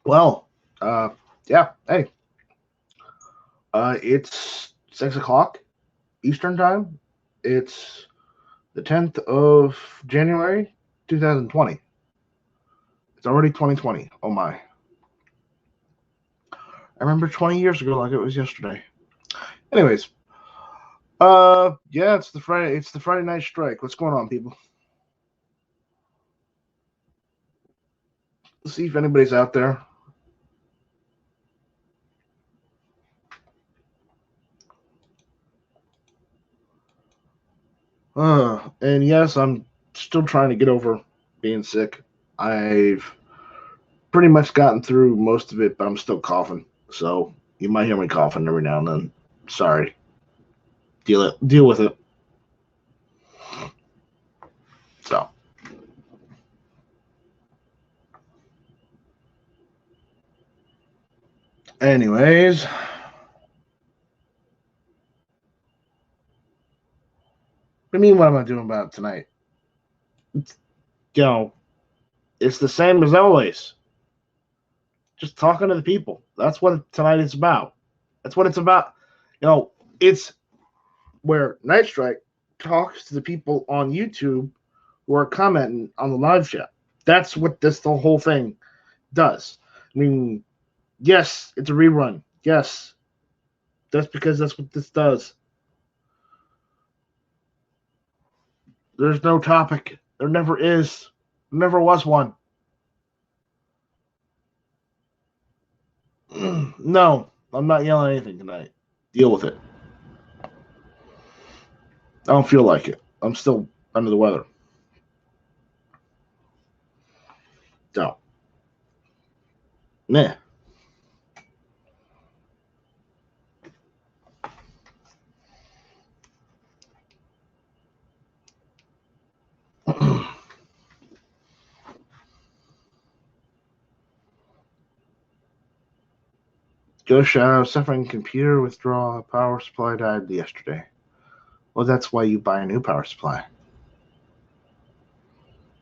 Well, yeah, hey, it's 6 o'clock Eastern time. It's the 10th of January, 2020. It's already 2020. Oh my! I remember 20 years ago like it was yesterday. Anyways, yeah, it's the Friday night strike. What's going on, people? Let's see if anybody's out there. And yes, I'm still trying to get over being sick. I've pretty much gotten through most of it, but I'm still coughing. So you might hear me coughing every now and then. Sorry. Deal with it. So anyways. I mean, what am I doing about it tonight? You know, it's the same as always. Just talking to the people. That's what tonight is about. That's what it's about. It's where Night Strike talks to the people on YouTube who are commenting on the live chat. That's what the whole thing does. I mean, yes, it's a rerun. Yes, that's because that's what this does. There's no topic. There never is. There never was one. No, I'm not yelling anything tonight. Deal with it. I don't feel like it. I'm still under the weather. So, nah. Joe Shadow suffering computer withdrawal. Power supply died yesterday. Well, that's why you buy a new power supply.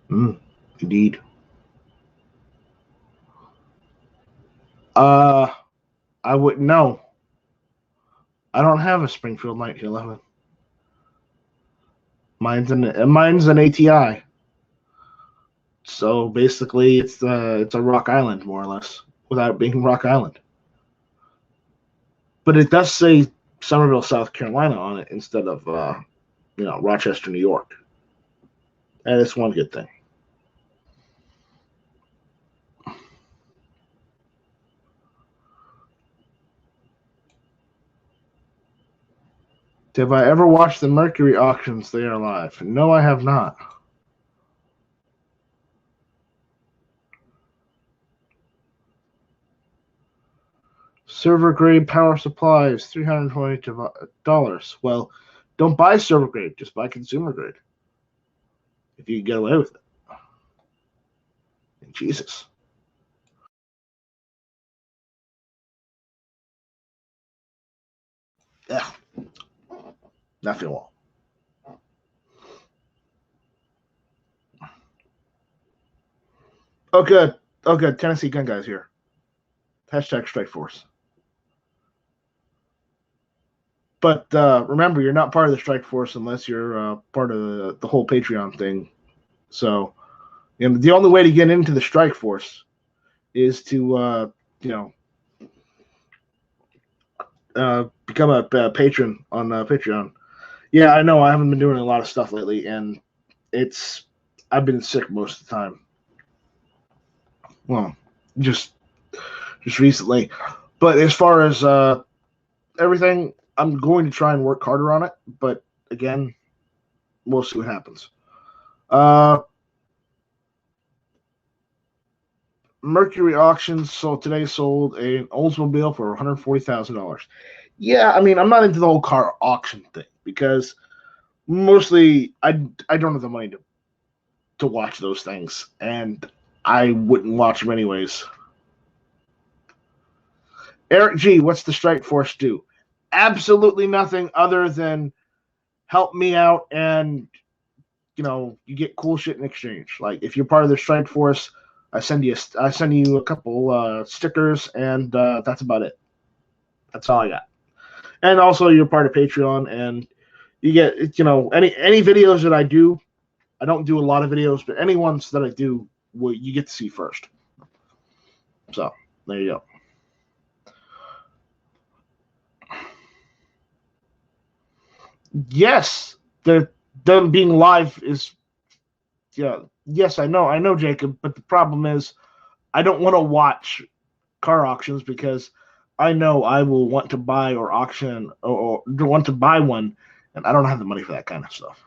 Indeed. I wouldn't know. I don't have a Springfield 1911. Mine's an ATI. So basically, it's a Rock Island more or less, without being Rock Island. But it does say Somerville, South Carolina on it instead of Rochester, New York. And it's one good thing. Have I ever watched the Mercury auctions? They are live. No, I have not. Server grade power supply is $320. Well, don't buy server grade, just buy consumer grade. If you can get away with it. Jesus. Yeah. Not feeling well. Oh, good. Oh, good. Tennessee gun guys here. Hashtag Strike Force. But remember, you're not part of the Strike Force unless you're part of the whole Patreon thing. So, the only way to get into the Strike Force is to, become a patron on Patreon. Yeah, I know. I haven't been doing a lot of stuff lately, and I've been sick most of the time. Well, just recently. But as far as everything, I'm going to try and work harder on it. But again, we'll see what happens. Mercury Auctions today sold an Oldsmobile for $140,000. Yeah, I mean, I'm not into the whole car auction thing because mostly I don't have the money to watch those things, and I wouldn't watch them anyways. Eric G, what's the Strike Force do? Absolutely nothing other than help me out, and you get cool shit in exchange. Like if you're part of the Strike Force, I send you a couple stickers, and that's about it. That's all I got. And also, you're part of Patreon, and you get any videos that I do. I don't do a lot of videos, but any ones that I do, you get to see first. So there you go. Yes, them being live is yes, I know, Jacob, but the problem is I don't want to watch car auctions because I know I will want to buy or auction or want to buy one, and I don't have the money for that kind of stuff.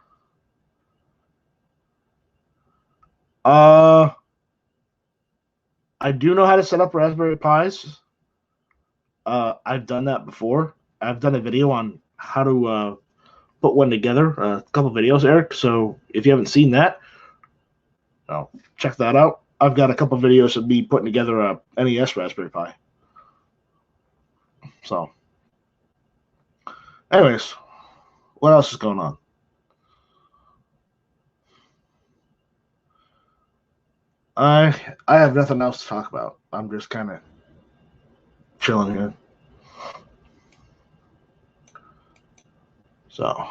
I do know how to set up Raspberry Pis. I've done that before. I've done a video on how to put one together, a couple videos, Eric. So if you haven't seen that, check that out. I've got a couple videos of me putting together a NES Raspberry Pi. So, anyways, what else is going on? I have nothing else to talk about. I'm just kind of chilling here. So,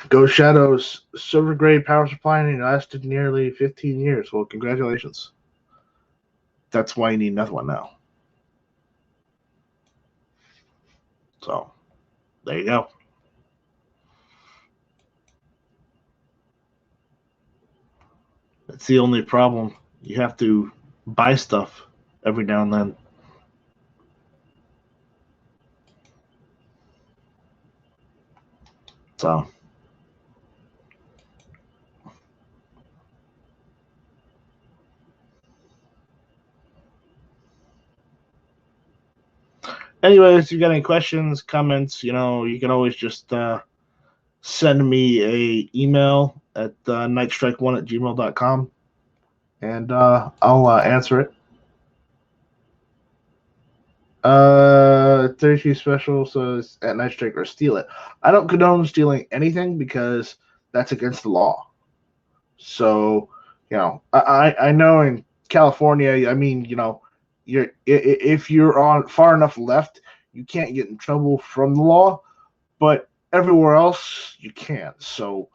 Ghost Shadow's silver grade power supply lasted nearly 15 years. Well, congratulations. That's why you need another one now. So, there you go. That's the only problem. You have to buy stuff every now and then. So, anyways, if you got any questions, comments, you can always just send me a email at nightstrike1@gmail.com, and I'll answer it. 32 special, so it's at Nightstrike or steal it. I don't condone stealing anything because that's against the law. So, I know in California, I mean, if you're on far enough left, you can't get in trouble from the law, but everywhere else you can. So,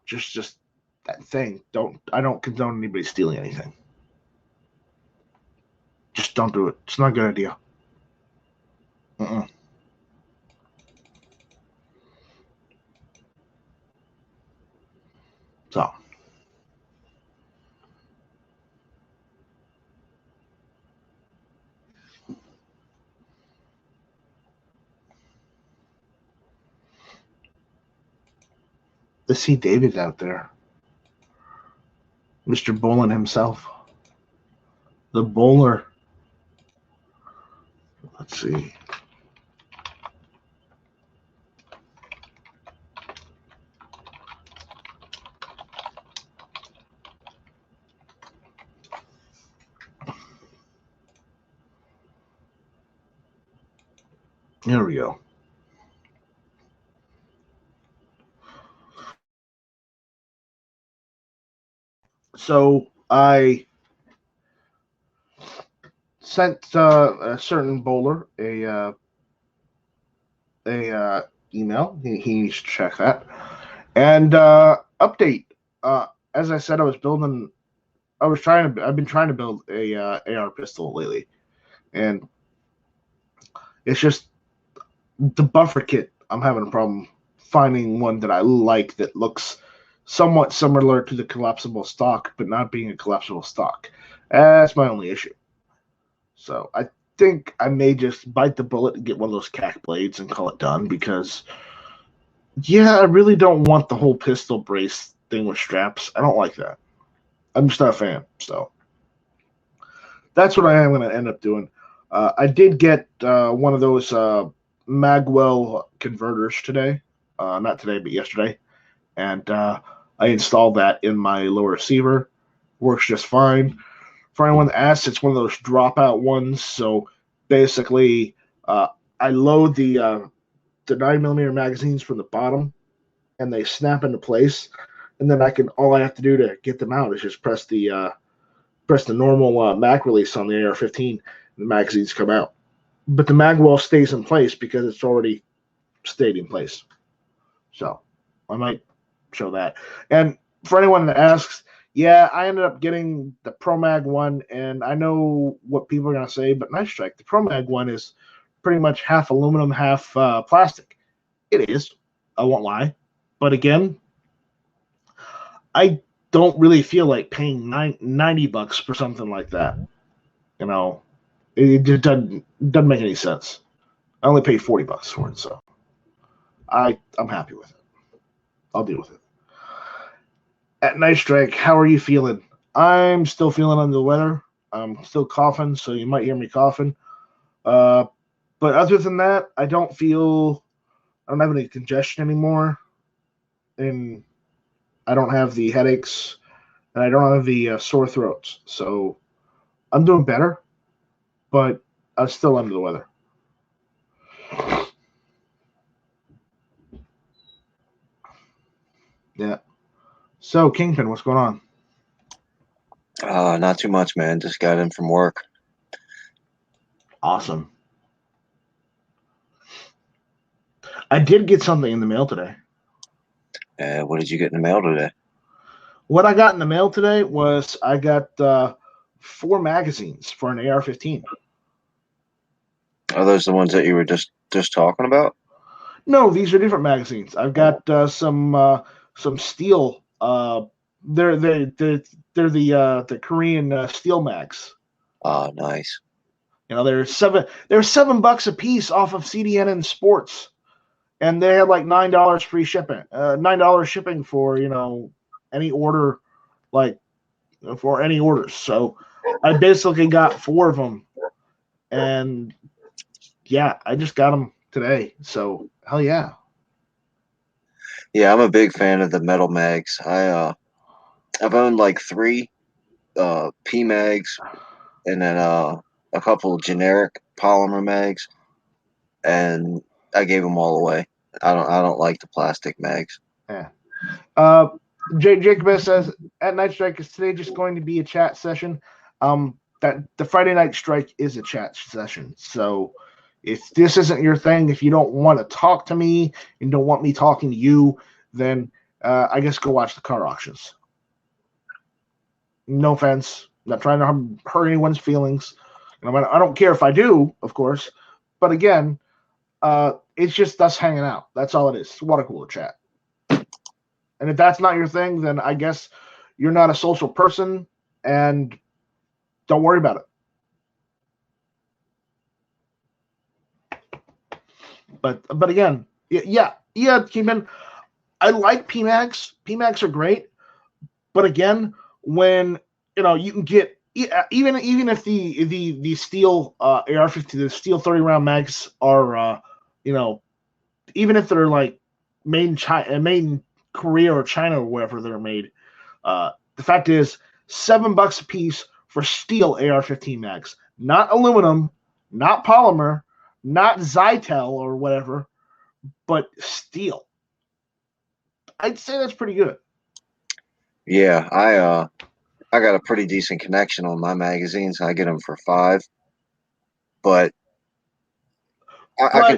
just that thing. I don't condone anybody stealing anything. Just don't do it. It's not a good idea. So, let's see David out there. Mr. Bolin himself. The bowler. Let's see. Here we go. So I sent a certain bowler a email. He needs to check that. And update. As I said, I've been trying to build a AR pistol lately, and it's just the buffer kit. I'm having a problem finding one that I like that looks somewhat similar to the collapsible stock, but not being a collapsible stock. That's my only issue. So I think I may just bite the bullet and get one of those CAC blades and call it done because, I really don't want the whole pistol brace thing with straps. I don't like that. I'm just not a fan. So that's what I am going to end up doing. I did get one of those Magwell converters today. Not today, but yesterday. And I installed that in my lower receiver. Works just fine. For anyone that asks, it's one of those dropout ones. So basically, I load the 9mm magazines from the bottom, and they snap into place, and then all I have to do to get them out is just press the normal mag release on the AR-15, and the magazines come out. But the mag well stays in place because it's already stayed in place. So I might show that. And for anyone that asks, yeah, I ended up getting the Pro Mag one, and I know what people are going to say, but Night Strike, the Pro Mag one is pretty much half aluminum, half plastic. It is. I won't lie. But again, I don't really feel like paying $90 for something like that. You know, it just doesn't make any sense. I only paid $40 for it, so I'm happy with it. I'll deal with it. At Night Strike, how are you feeling? I'm still feeling under the weather. I'm still coughing, so you might hear me coughing. But other than that, I don't have any congestion anymore, and I don't have the headaches, and I don't have the sore throats. So I'm doing better, but I'm still under the weather. Yeah. So, Kingpin, what's going on? Not too much, man. Just got in from work. Awesome. I did get something in the mail today. What did you get in the mail today? What I got in the mail today was I got 4 magazines for an AR-15. Are those the ones that you were just talking about? No, these are different magazines. I've got some steel. They're the Korean steel mags. Oh, nice. You know, they're $7 a piece off of CDN and Sports, and they had like $9 free shipping. $9 shipping for any order, like for any orders. So I basically got 4 of them, and yeah, I just got them today. So hell yeah. Yeah, I'm a big fan of the metal mags. I've owned like 3 P mags, and then a couple generic polymer mags, and I gave them all away. I don't like the plastic mags. Yeah. Jacob says at Night Strike is today just going to be a chat session. That the Friday Night Strike is a chat session. So if this isn't your thing, if you don't want to talk to me and don't want me talking to you, then I guess go watch the car auctions. No offense. I'm not trying to hurt anyone's feelings. I don't care if I do, of course. But again, it's just us hanging out. That's all it is. It's a water cooler chat. And if that's not your thing, then I guess you're not a social person, and don't worry about it. But again, yeah, Kingpin, I like PMags. PMags are great. But again, when you can get even if the steel AR-15, the steel 30-round mags are even if they're like made in China, made in Korea or China or wherever they're made, the fact is $7 a piece for steel AR-15 mags, not aluminum, not polymer, not Zytel or whatever, but steel. I'd say that's pretty good. Yeah, I got a pretty decent connection on my magazines. I get them for $5, but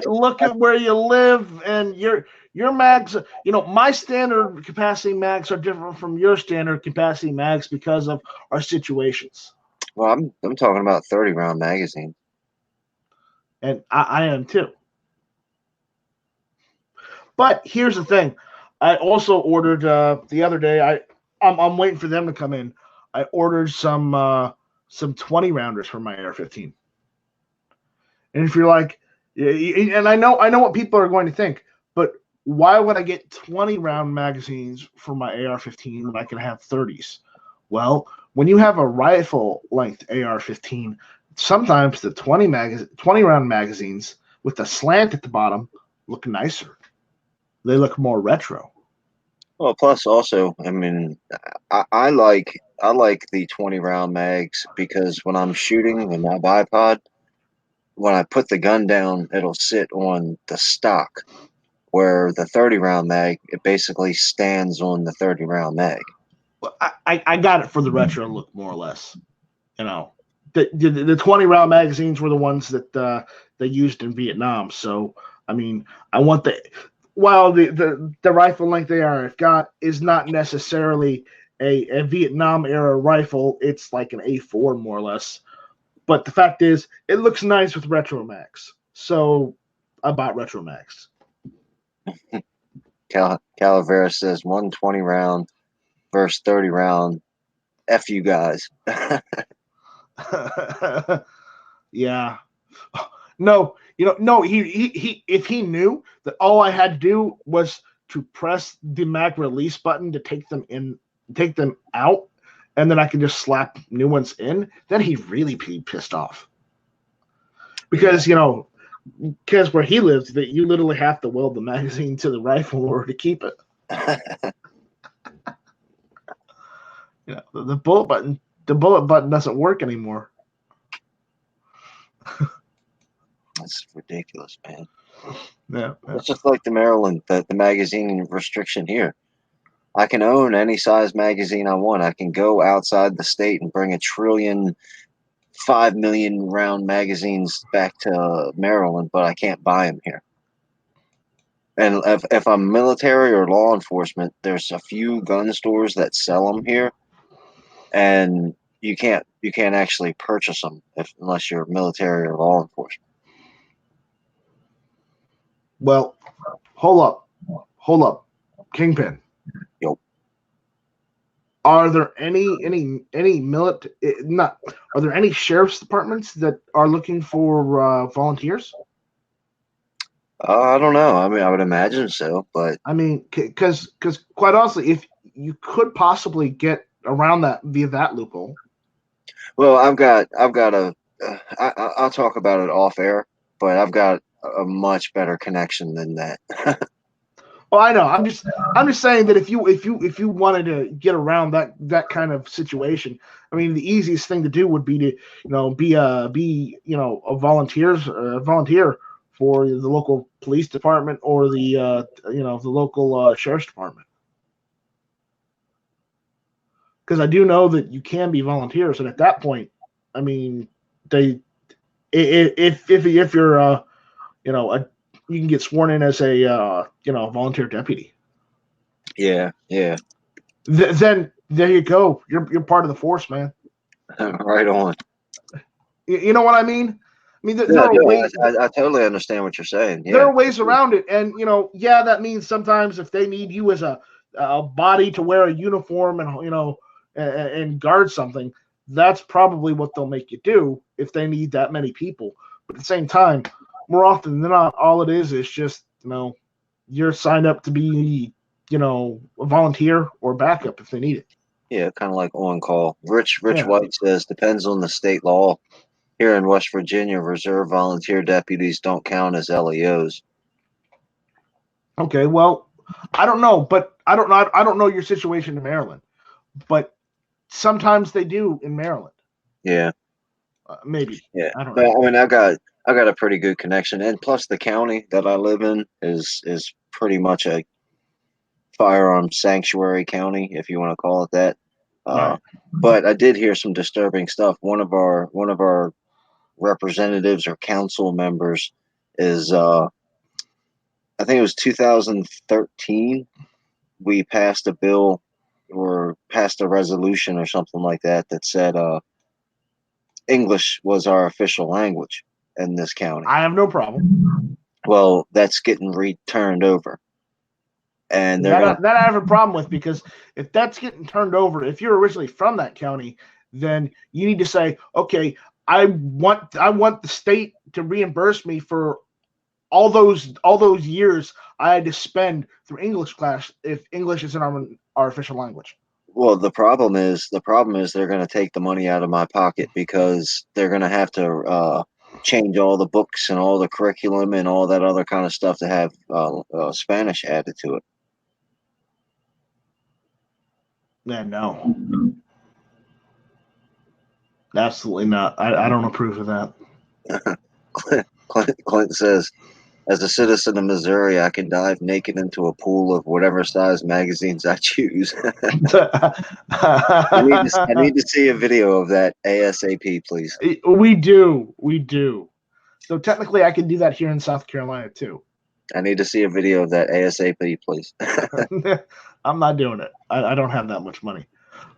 look at where you live, and your mags. My standard capacity mags are different from your standard capacity mags because of our situations. Well, I'm talking about 30-round magazine, and I am too. But here's the thing: I also ordered the other day. I'm waiting for them to come in. I ordered some 20 rounders for my AR-15. And if you're like, and I know what people are going to think, but why would I get 20 round magazines for my AR-15 when I can have 30s? Well, when you have a rifle length AR-15, sometimes the 20 round magazines with the slant at the bottom look nicer. They look more retro. Well, plus also, I mean, I like the 20 round mags because when I'm shooting with my bipod, when I put the gun down, it'll sit on the stock. Where the 30 round mag, it basically stands on the 30 round mag. Well, I got it for the retro look, more or less. You know, the 20 round magazines were the ones that they used in Vietnam. So I mean, I want the while the rifle length AR got is not necessarily a Vietnam era rifle. It's like an A4 more or less. But the fact is, it looks nice with retro mags. So I bought retro mags. Calavera says 120 round versus 30 round. F you guys. Yeah. No, no. He. If he knew that all I had to do was to press the mag release button to take them out, and then I could just slap new ones in, then he'd really be pissed off. Because because where he lives, that you literally have to weld the magazine to the rifle in order to keep it. The bullet button doesn't work anymore. That's ridiculous, man. Yeah. It's just like the Maryland, the magazine restriction here. I can own any size magazine I want. I can go outside the state and bring 5 million round magazines back to Maryland, but I can't buy them here. And if I'm military or law enforcement, there's a few gun stores that sell them here, and you can't actually purchase them unless you're military or law enforcement. Well, hold up, Kingpin. Yo, Are there any not? Are there any sheriff's departments that are looking for volunteers? I don't know. I mean, I would imagine so, but I mean, because quite honestly, if you could possibly get around that via that loophole. well, I've got I'll talk about it off air, but I've got a much better connection than that. Oh, I know. I'm just saying that if you wanted to get around that kind of situation, I mean, the easiest thing to do would be to be a volunteer for the local police department or the local sheriff's department. Because I do know that you can be volunteers, and at that point, I mean, they if you're you can get sworn in as a volunteer deputy. Yeah, yeah, Then there you go. You're part of the force, man. right on. You know what I mean? I mean, there Yeah, are no, ways. I totally understand what you're saying. There Yeah, are ways around it, and yeah, that means sometimes if they need you as a body to wear a uniform and and guard something, that's probably what they'll make you do if they need that many people. But at the same time, more often than not, all it is just you're signed up to be a volunteer or backup if they need it. yeah, kind of like on call. Rich Yeah. White says depends on the state law. Here in West Virginia, reserve volunteer deputies don't count as LEOs. Okay. Well, I don't know, but I don't know your situation in Maryland, but sometimes they do in Maryland. Yeah, Maybe. yeah. I don't But know. I mean, I got a pretty good connection, and plus the county that I live in is pretty much a firearm sanctuary county, if you want to call it that. Uh, Right. but I did hear some disturbing stuff. One of our representatives or council members is I think it was 2013. We passed a bill or passed a resolution or something like that that said English was our official language in this county. I have no problem. Well, that's getting returned over, and they're gonna. That I have a problem with because if that's getting turned over, if you're originally from that county, then you need to say, okay, I want the state to reimburse me for all those years I had to spend through English class if English isn't our official language. Well, the problem is they're going to take the money out of my pocket because they're going to have to change all the books and all the curriculum and all that other kind of stuff to have Spanish added to it. Yeah, no. Absolutely not. I don't approve of that. Clint says, as a citizen of Missouri, I can dive naked into a pool of whatever size magazines I choose. I need to see a video of that ASAP, please. We do. So technically, I can do that here in South Carolina too. I need to see a video of that ASAP, please. I'm not doing it. I don't have that much money.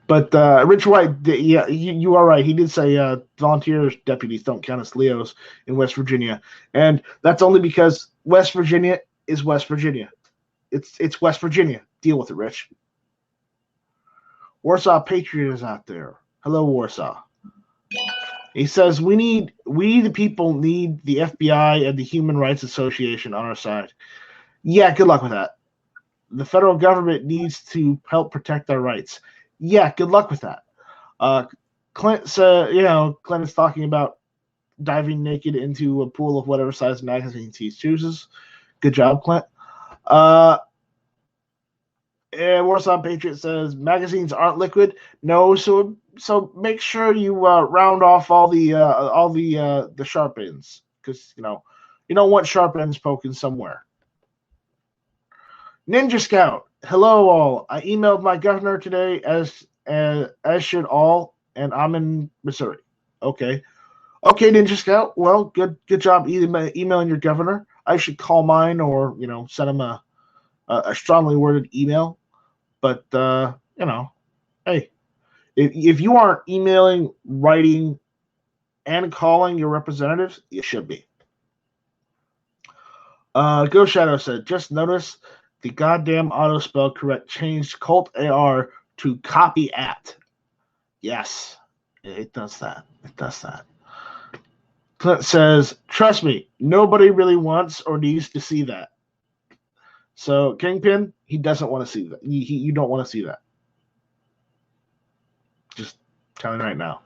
But Rich White, yeah, you are right. He did say volunteer deputies don't count as Leos in West Virginia, and that's only because West Virginia is West Virginia. It's West Virginia. Deal with it, Rich. Warsaw Patriot is out there. Hello, Warsaw. He says we the people need the FBI and the Human Rights Association on our side. Yeah, good luck with that. The federal government needs to help protect our rights. Yeah, good luck with that. Clint is talking about diving naked into a pool of whatever size magazines he chooses. Good job, Clint. And Warsaw Patriot says magazines aren't liquid. No, so make sure you round off all the sharp ends, because you don't want sharp ends poking somewhere. Ninja Scout, hello all. I emailed my governor today, as should all, and I'm in Missouri. Okay, Ninja Scout. Well, good job emailing your governor. I should call mine, or send him a strongly worded email. But hey, if you aren't emailing, writing, and calling your representatives, you should be. Go Shadow said, just notice the goddamn auto spell correct changed Colt AR to copy at. Yes, it does that. It does that. Clint says, trust me, nobody really wants or needs to see that. So Kingpin, he doesn't want to see that. You don't want to see that. Just telling right now.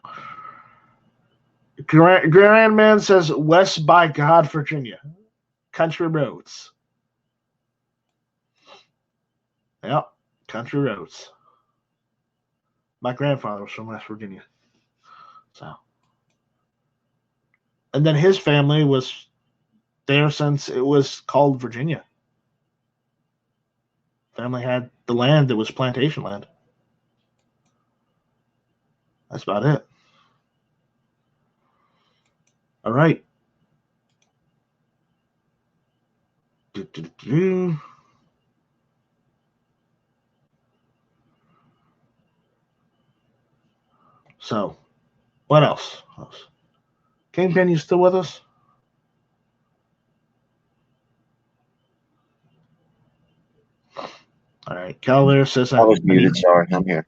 Grandman says, West by God, Virginia. Country roads. Yep, country roads. My grandfather was from West Virginia. So. And then his family was there since it was called Virginia. Family had the land that was plantation land. That's about it. All right. So, what else? Kingpin, you still with us? All right. Calvert says I was muted. Sorry, I'm here.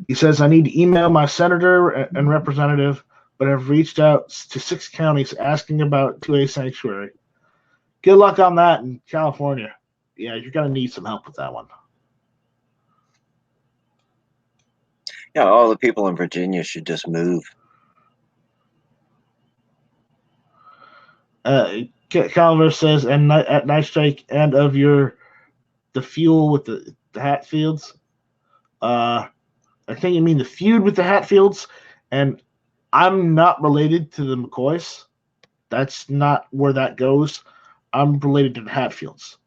He says, I need to email my senator and representative, but I've reached out to 6 counties asking about 2A sanctuary. Good luck on that in California. Yeah, you're going to need some help with that one. Yeah, all the people in Virginia should just move. Calvert says, and at Night Strike, and of the fuel with the Hatfields. I think you mean the feud with the Hatfields, and I'm not related to the McCoys. That's not where that goes. I'm related to the Hatfields.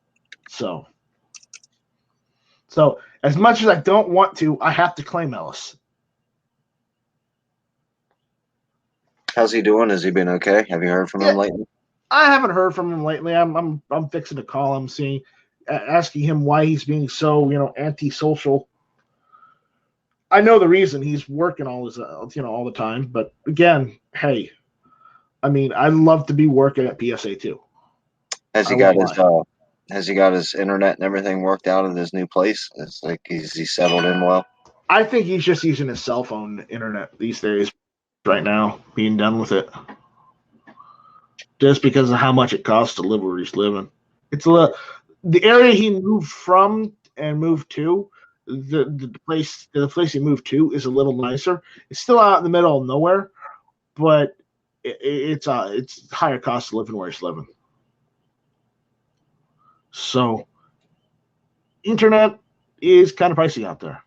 So as much as I don't want to, I have to claim Ellis. How's he doing? Has he been okay? Have you heard from him lately? I haven't heard from him lately. I'm fixing to call him, asking him why he's being so antisocial. I know the reason. He's working all his all the time. But again, hey, I mean, I'd love to be working at PSA too. Has he got his internet and everything worked out at his new place? It's like he's settled in well. I think he's just using his cell phone internet these days. Right now, being done with it, just because of how much it costs to live where he's living. It's the area he moved from and moved to. The place he moved to is a little nicer. It's still out in the middle of nowhere, but it's higher cost of living where he's living. So, internet is kind of pricey out there.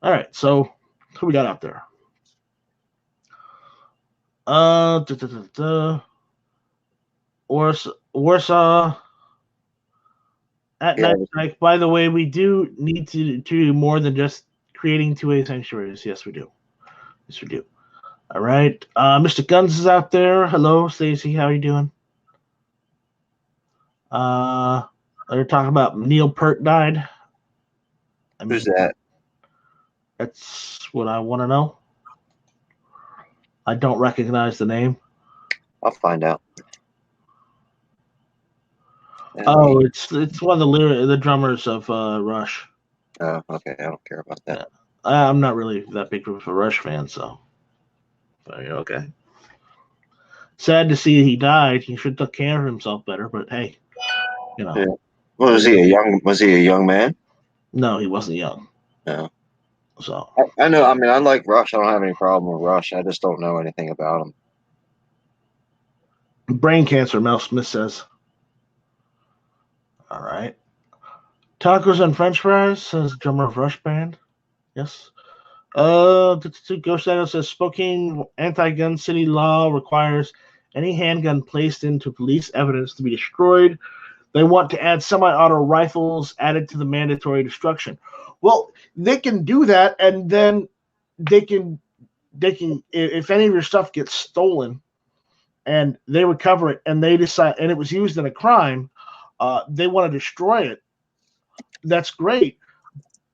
All right, so who we got out there? Warsaw at Yeah, night strike. By the way, we do need to do more than just creating 2A sanctuaries. Yes, we do. Yes, we do. All right. Mr. Guns is out there. Hello, Stacy. How are you doing? They're talking about Neil Peart died. who's that? That's what I want to know. I don't recognize the name. I'll find out. Oh, it's one of the drummers of Rush. Oh, okay. I don't care about that. Yeah. I'm not really that big of a Rush fan, so okay. Sad to see he died. He should have took care of himself better, but hey, you know. Yeah. Well, was he a young man? No, he wasn't young. No. So I know. I mean, I like Rush. I don't have any problem with Rush. I just don't know anything about him. brain cancer, Mel Smith says. All right. Tacos and French fries, says drummer of Rush Band. Yes. Ghost Shadow says Spokane anti-gun city law requires any handgun placed into police evidence to be destroyed. They want to add semi-auto rifles added to the mandatory destruction. Well, they can do that, and then they can if any of your stuff gets stolen and they recover it and they decide and it was used in a crime, they want to destroy it. That's great.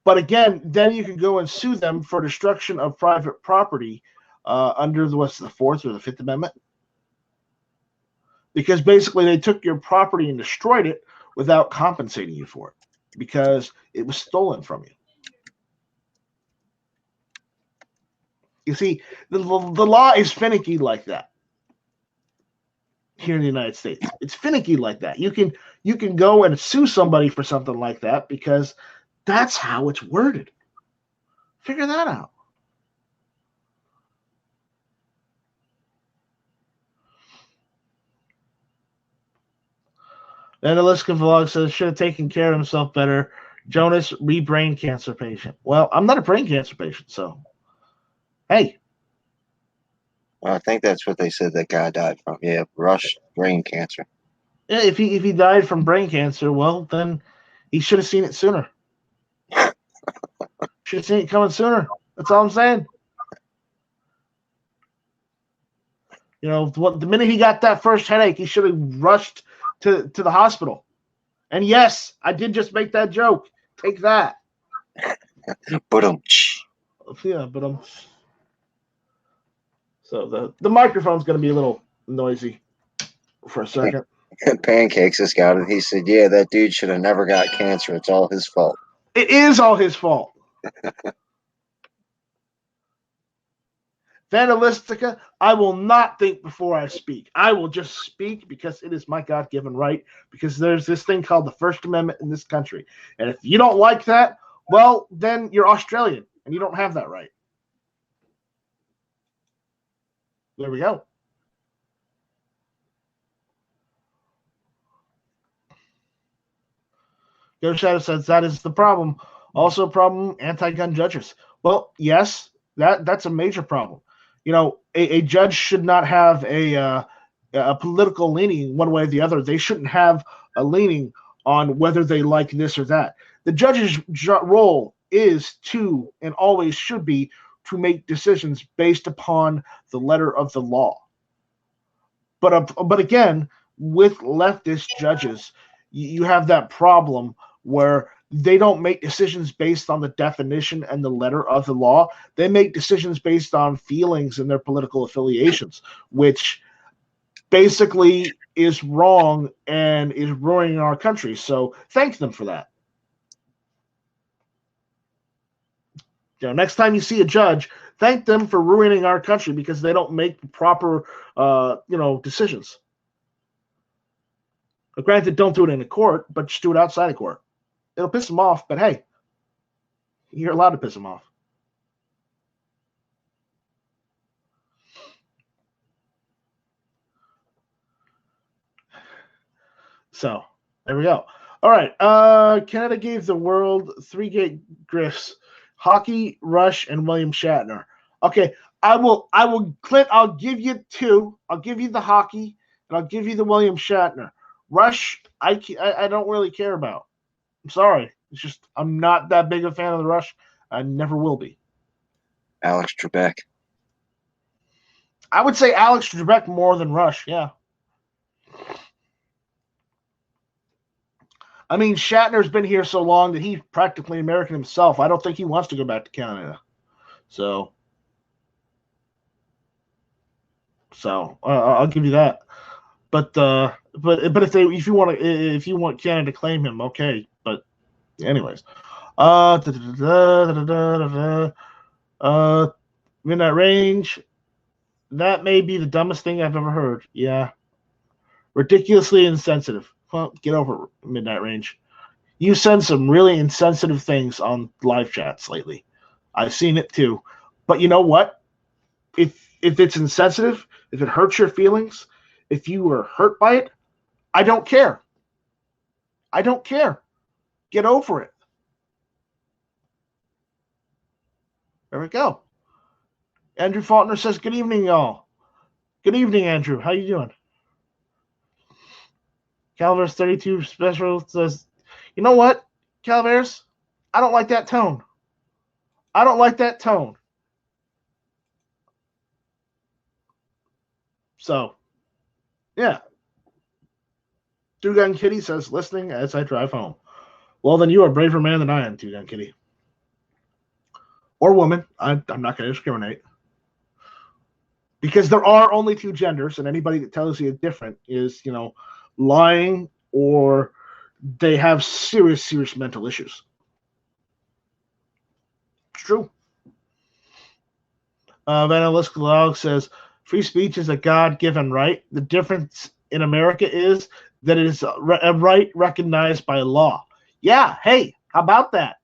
But again, then you can go and sue them for destruction of private property under the Fourth or the Fifth Amendment, because basically they took your property and destroyed it without compensating you for it because it was stolen from you. You see, the law is finicky like that here in the United States. It's finicky like that. You can go and sue somebody for something like that because that's how it's worded. Figure that out. And Aliska Vlog says, should have taken care of himself better. Jonas, brain cancer patient. Well, I'm not a brain cancer patient, so hey. Well, I think that's what they said that guy died from. Yeah, Rush brain cancer. Yeah, if he died from brain cancer, well, then he should have seen it sooner. Should have seen it coming sooner. That's all I'm saying. You know, the minute he got that first headache, he should have rushed to the hospital. And yes, I did just make that joke. Take that. But Yeah, but so the microphone's going to be a little noisy for a second. Pancakes has got it. He said, "Yeah, that dude should have never got cancer. It's all his fault." It is all his fault. Vandalistica, I will not think before I speak. I will just speak because it is my God-given right, because there's this thing called the First Amendment in this country. And if you don't like that, well, then you're Australian, and you don't have that right. There we go. Go Shadow says that is the problem. Also a problem, anti-gun judges. Well, yes, that's a major problem. You know, a judge should not have a political leaning one way or the other. They shouldn't have a leaning on whether they like this or that. The judge's role is to, and always should be, to make decisions based upon the letter of the law. But again, with leftist judges, you have that problem where they don't make decisions based on the definition and the letter of the law. They make decisions based on feelings and their political affiliations, which basically is wrong and is ruining our country. So thank them for that. You know, next time you see a judge, thank them for ruining our country because they don't make proper, decisions. But granted, don't do it in a court, but just do it outside of court. It'll piss them off, but hey, you're allowed to piss them off. So there we go. All right. Canada gave the world three great gifts: hockey, Rush, and William Shatner. Okay, Clint. I'll give you two. I'll give you the hockey, and I'll give you the William Shatner. Rush, I don't really care about. I'm sorry. It's just I'm not that big a fan of the Rush. I never will be. Alex Trebek. I would say Alex Trebek more than Rush. Yeah. I mean, Shatner's been here so long that he's practically American himself. I don't think he wants to go back to Canada. So I'll give you that. But if you want Canada to claim him, okay. But anyways, Midnight Range. That may be the dumbest thing I've ever heard. Yeah, ridiculously insensitive. Well, get over it, Midnight Range. You send some really insensitive things on live chats lately. I've seen it too. But you know what? If it's insensitive, if it hurts your feelings, if you were hurt by it, I don't care. I don't care. Get over it. There we go. Andrew Faulkner says, good evening, y'all. Good evening, Andrew. How you doing? Calaveras 32 Special says, you know what, Calaveras? I don't like that tone. I don't like that tone. So, yeah. Two Gun Kitty says, listening as I drive home. Well, then you are a braver man than I am, Two Gun Kitty. Or woman. I'm not going to discriminate. Because there are only two genders, and anybody that tells you different is, lying or they have serious, serious mental issues. It's true. Vanilla Log says, free speech is a God-given right. The difference in America is that it is a right recognized by law. Yeah, hey, how about that?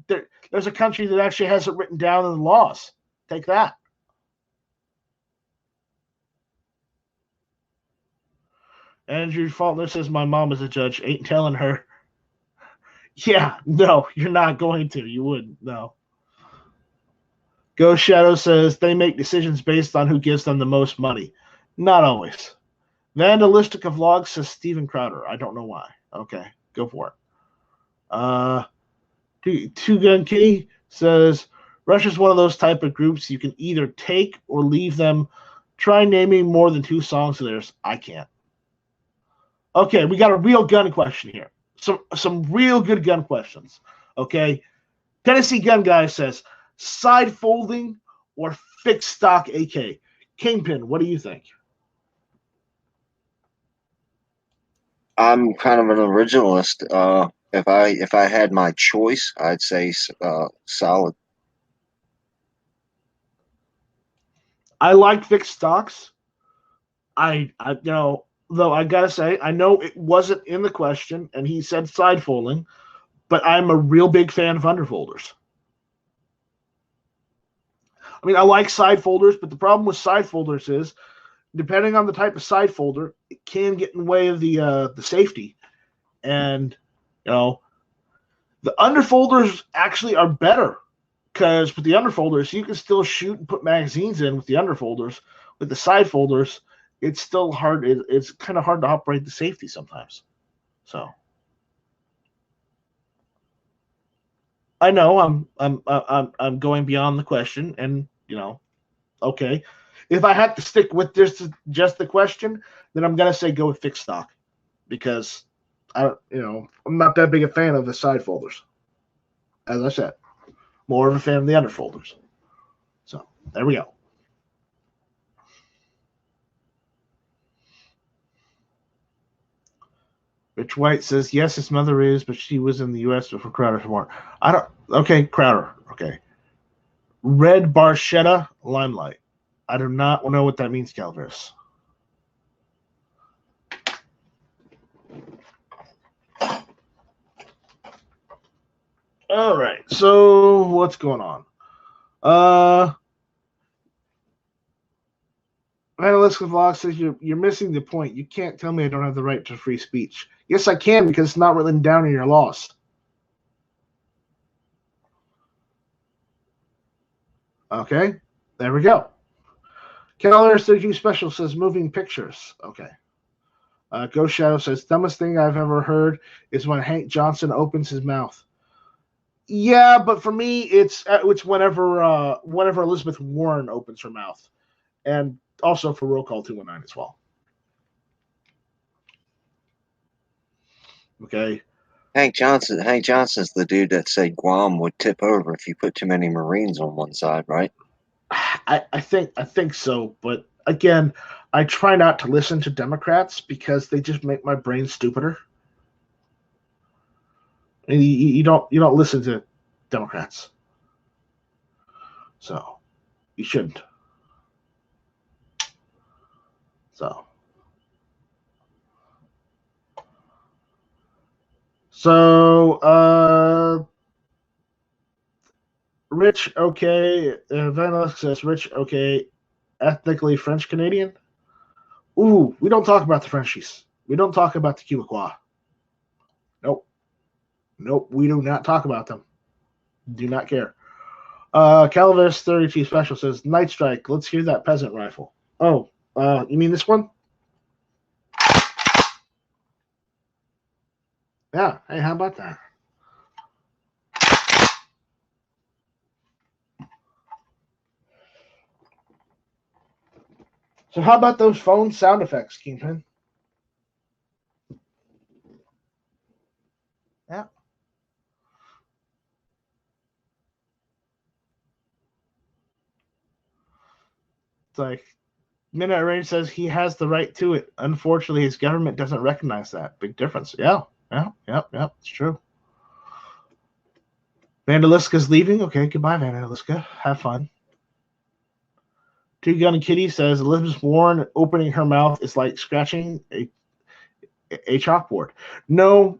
There's a country that actually has it written down in the laws. Take that. Andrew Faulkner says, my mom is a judge. Ain't telling her. Yeah, no, you're not going to. You wouldn't, no. Ghost Shadow says, they make decisions based on who gives them the most money. Not always. Vandalistic of Vlogs says Steven Crowder. I don't know why. Okay, go for it. Two Gun Kitty says, Russia's one of those type of groups you can either take or leave them. Try naming more than two songs of theirs. I can't. Okay, we got a real gun question here. Some real good gun questions. Okay. Tennessee Gun Guy says, side folding or fixed stock AK? Kingpin, what do you think? I'm kind of an originalist. If I had my choice, I'd say solid. I like fixed stocks. Though I gotta say, I know it wasn't in the question, and he said side folding, but I'm a real big fan of underfolders. I mean, I like side folders, but the problem with side folders is, depending on the type of side folder, it can get in the way of the safety, and the underfolders actually are better because with the underfolders you can still shoot and put magazines in with the underfolders. With the side folders, it's still hard. It's kind of hard to operate the safety sometimes. So I know I'm going beyond the question, and okay. If I had to stick with just the question, then I'm gonna say go with fixed stock because I'm not that big a fan of the side folders. As I said, more of a fan of the underfolders. So there we go. Rich White says, yes, his mother is, but she was in the U.S. before Crowder was born. Okay, Crowder. Okay. Red Barchetta Limelight. I do not know what that means, Calvers. All right. So what's going on? Vandalistic Vlog says you're missing the point. You can't tell me I don't have the right to free speech. Yes, I can, because it's not written down in your laws. Okay, there we go. Keller 32 Special says moving pictures. Okay. Ghost Shadow says dumbest thing I've ever heard is when Hank Johnson opens his mouth. Yeah, but for me, it's whenever Elizabeth Warren opens her mouth, and also for Roll Call 219 as well. Okay. Hank Johnson's the dude that said Guam would tip over if you put too many Marines on one side, right? I think so, but again, I try not to listen to Democrats because they just make my brain stupider. And you don't listen to Democrats, so you shouldn't. So Rich, okay. Vanilla says Rich, okay. Ethnically French Canadian. Ooh, we don't talk about the Frenchies. We don't talk about the Quebecois. Nope. We do not talk about them. Do not care. Calavis 32 Special says Night Strike. Let's hear that peasant rifle. Oh, you mean this one? Yeah. Hey, how about that? So how about those phone sound effects, Kingpin? Yeah. It's like Midnight Rain says he has the right to it. Unfortunately, his government doesn't recognize that. Big difference. Yeah. It's true. Vandaliska's leaving. Okay, goodbye, Vandaliska. Have fun. Two Gun Kitty says Elizabeth Warren opening her mouth is like scratching a chalkboard. No.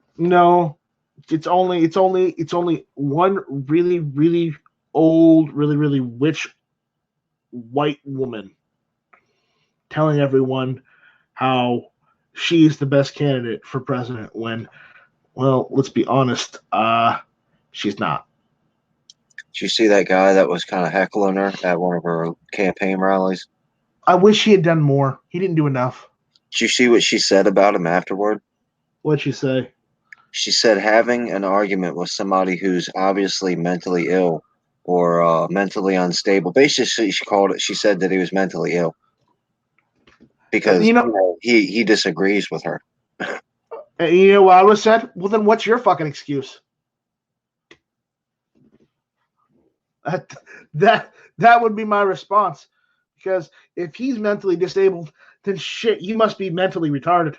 It's only one really old, really witch white woman telling everyone how she's the best candidate for president when, well, let's be honest, she's not. Did you see that guy that was kind of heckling her at one of her campaign rallies? I wish he had done more. He didn't do enough. Did you see what she said about him afterward? What'd she say? She said having an argument with somebody who's obviously mentally ill or mentally unstable. Basically, she said that he was mentally ill because he disagrees with her. You know what I would have said? Well, then what's your fucking excuse? That would be my response. Because if he's mentally disabled, then shit, you must be mentally retarded.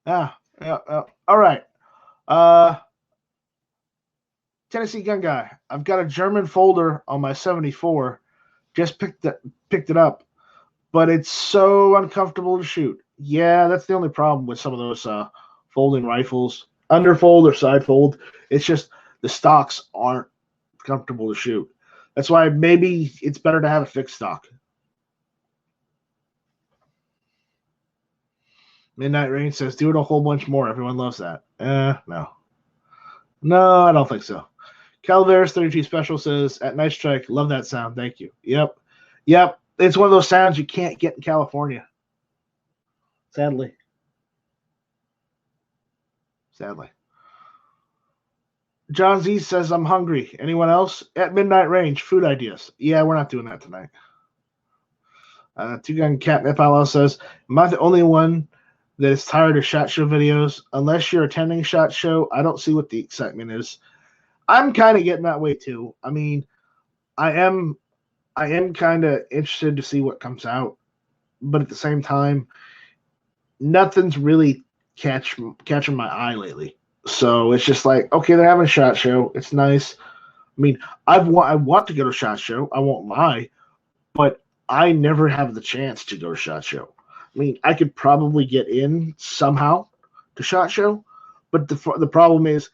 Yeah. All right. Tennessee Gun Guy. I've got a German folder on my 74. Just picked it up, but it's so uncomfortable to shoot. Yeah, that's the only problem with some of those folding rifles, underfold or side fold. It's just the stocks aren't comfortable to shoot. That's why maybe it's better to have a fixed stock. Midnight Rain says, do it a whole bunch more. Everyone loves that. No, I don't think so. Calaveras 32 Special says, at Night Strike, love that sound. Thank you. Yep. It's one of those sounds you can't get in California. Sadly. John Z says, I'm hungry. Anyone else? At Midnight Range, food ideas. Yeah, we're not doing that tonight. Two Gun Catnip Outlaw says, am I the only one that is tired of SHOT Show videos? Unless you're attending SHOT Show, I don't see what the excitement is. I'm kind of getting that way too. I mean, I am kind of interested to see what comes out, but at the same time, nothing's really catching my eye lately. So it's just like, okay, they're having a SHOT Show. It's nice. I mean, I want to go to SHOT Show. I won't lie, but I never have the chance to go to SHOT Show. I mean, I could probably get in somehow to SHOT Show, but the problem is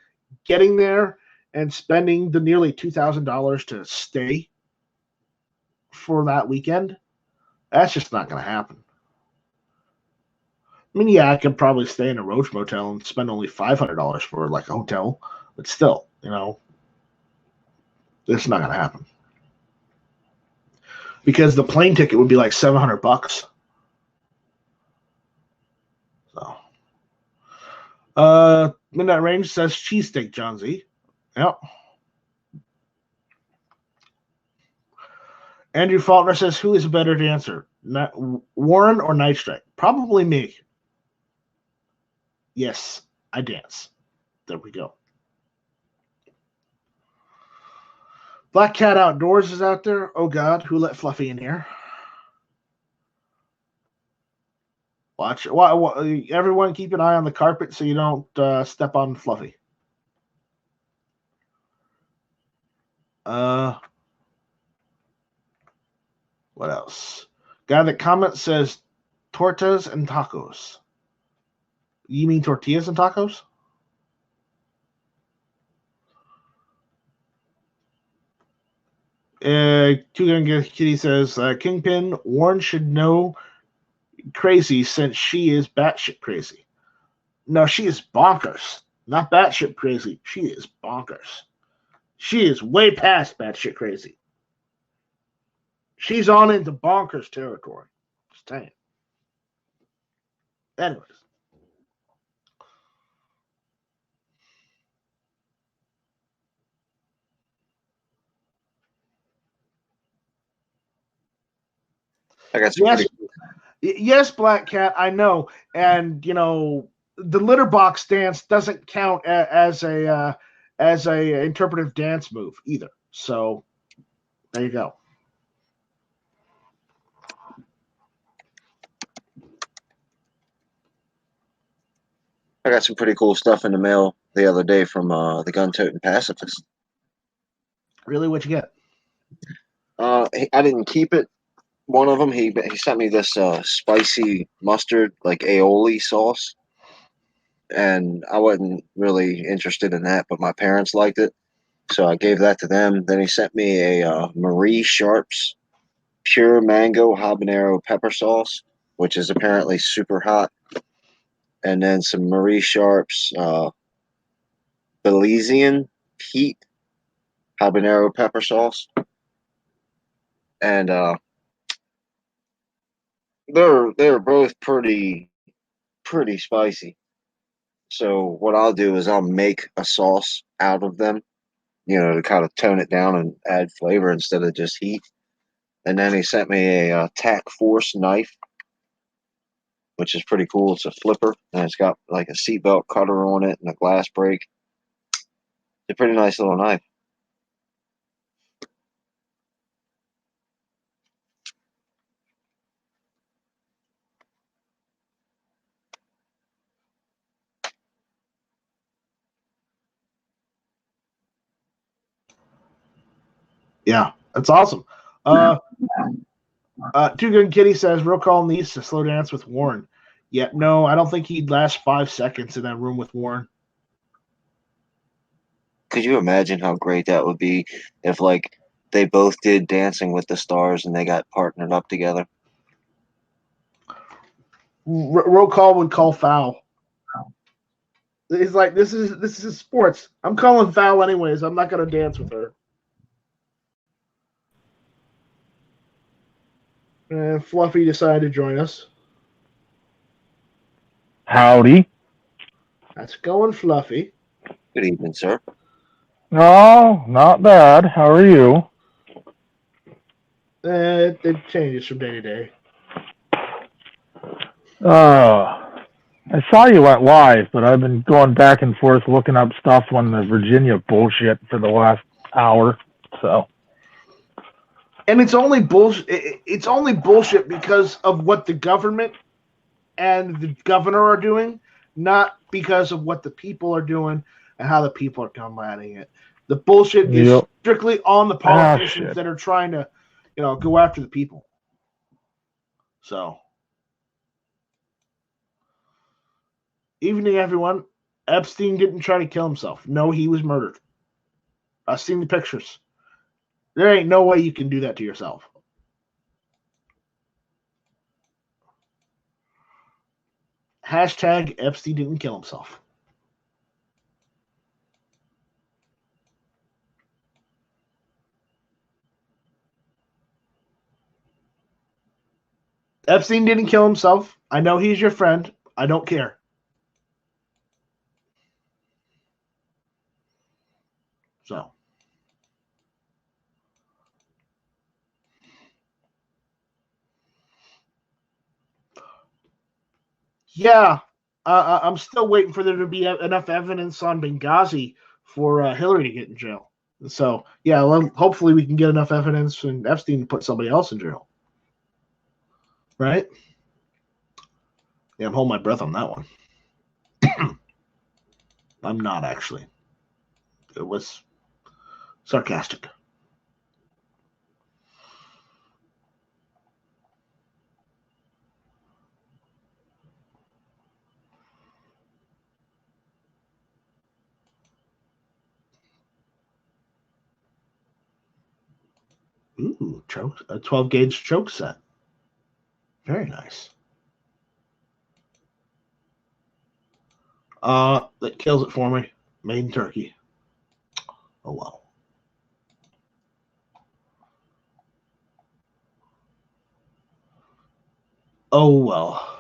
getting there and spending the nearly $2,000 to stay for that weekend. That's just not going to happen. I mean, yeah, I could probably stay in a Roach Motel and spend only $500 for like a hotel, but still, it's not going to happen because the plane ticket would be like $700. So, Midnight Range says cheesesteak, John Z. Yep. Andrew Faulkner says, who is a better dancer, Warren or Nightstrike? Probably me. Yes, I dance. There we go. Black Cat Outdoors is out there. Oh, God, who let Fluffy in here? Watch. Everyone keep an eye on the carpet so you don't step on Fluffy. What else? Guy that comments says tortas and tacos. You mean tortillas and tacos? Two Gun Kitty says Kingpin Warren should know crazy since she is batshit crazy. No, she is bonkers. Not batshit crazy. She is bonkers. She is way past batshit crazy. She's on into bonkers territory. Just saying. Anyways. I got some yes, Black Cat, I know. And, the litter box dance doesn't count as a interpretive dance move either. So there you go. I got some pretty cool stuff in the mail the other day from the gun-toting pacifist. Really, what you get? I didn't keep it. One of them, he sent me this spicy mustard, like aioli sauce, and I wasn't really interested in that, but my parents liked it, so I gave that to them. Then he sent me a Marie Sharp's pure mango habanero pepper sauce, which is apparently super hot, and then some Marie Sharp's Belizean heat habanero pepper sauce, and they're both pretty spicy. So what I'll do is I'll make a sauce out of them, to kind of tone it down and add flavor instead of just heat. And then he sent me a Tac Force knife, which is pretty cool. It's a flipper, and it's got like a seatbelt cutter on it and a glass break. It's a pretty nice little knife. Yeah, that's awesome. Two Gun Kitty says Real Call needs to slow dance with Warren. Yet no, I don't think he'd last 5 seconds in that room with Warren. Could you imagine how great that would be if like they both did Dancing with the Stars and they got partnered up together? Real Call would call foul. He's like, this is sports. I'm calling foul anyways. I'm not gonna dance with her. And Fluffy decided to join us. Howdy. That's going, Fluffy. Good evening, sir. Oh, not bad. How are you? It changes from day to day. I saw you went live, but I've been going back and forth looking up stuff on the Virginia bullshit for the last hour. So. And it's only bullshit. It's only bullshit because of what the government and the governor are doing, not because of what the people are doing and how the people are combating it. The bullshit is strictly on the politicians that are trying to, go after the people. So, evening, everyone. Epstein didn't try to kill himself. No, he was murdered. I've seen the pictures. There ain't no way you can do that to yourself. Hashtag Epstein didn't kill himself. Epstein didn't kill himself. I know he's your friend. I don't care. So. Yeah, I'm still waiting for there to be enough evidence on Benghazi for Hillary to get in jail. So, yeah, well, hopefully we can get enough evidence and Epstein to put somebody else in jail. Right? Yeah, I'm holding my breath on that one. I'm not, actually. It was sarcastic. Ooh, a 12 gauge choke set. Very nice. That kills it for me. Made in Turkey. Oh, wow. Oh, well.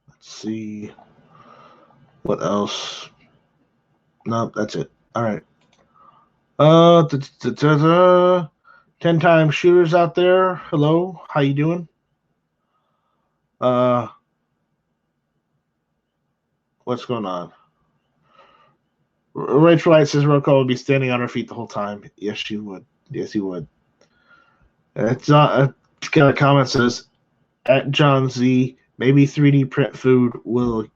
Let's see. What else? No, that's it. All right. 10-time shooters out there. Hello. How you doing? What's going on? Rachel White says Rocco would be standing on her feet the whole time. Yes, she would. Yes, he would. It's not. Got a comment says at John Z. Maybe 3D print food will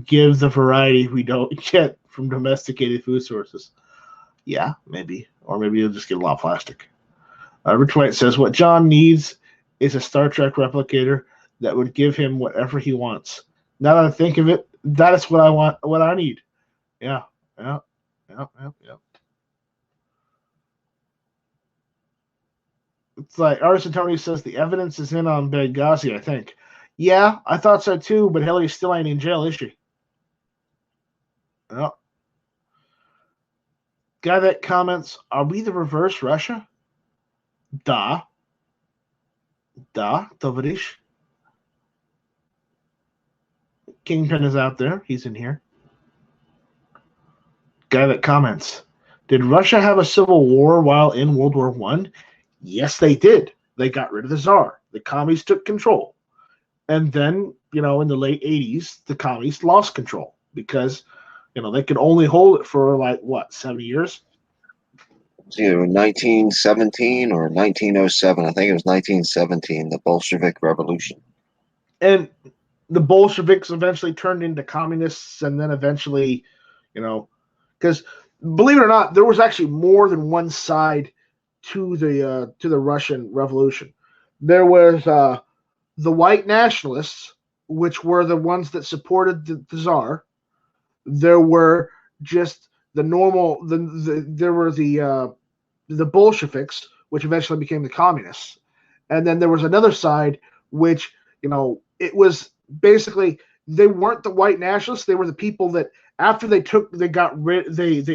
give the variety we don't get from domesticated food sources. Yeah, maybe, or maybe you'll just get a lot of plastic. Rich White says what John needs is a Star Trek replicator that would give him whatever he wants. Now that I think of it, that is what I want. What I need. Yeah. It's like Artisan Tony says the evidence is in on Benghazi, I think. Yeah, I thought so too, but Hillary still ain't in jail, is she? No. Guy that comments, are we the reverse Russia? Da, Tovarish. Kingpin is out there. He's in here. Guy that comments, did Russia have a civil war while in World War I? Yes, they did. They got rid of the Tsar. The commies took control. And then, in the late 80s, the commies lost control because, they could only hold it for 70 years? It's either 1917 or 1907. I think it was 1917, the Bolshevik Revolution. And the Bolsheviks eventually turned into communists, and then eventually, because believe it or not, there was actually more than one side to the Russian Revolution. There was the white nationalists, which were the ones that supported the Tsar. There were just the normal. There were the Bolsheviks, which eventually became the communists, and then there was another side, which it was basically they weren't the white nationalists. They were the people that after they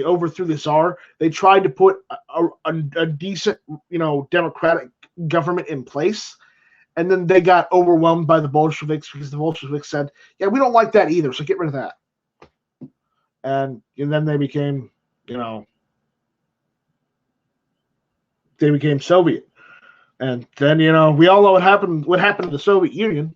overthrew the Tsar. They tried to put a decent democratic government in place. And then they got overwhelmed by the Bolsheviks because the Bolsheviks said, yeah, we don't like that either, so get rid of that. And then they became, they became Soviet. And then, we all know what happened to the Soviet Union.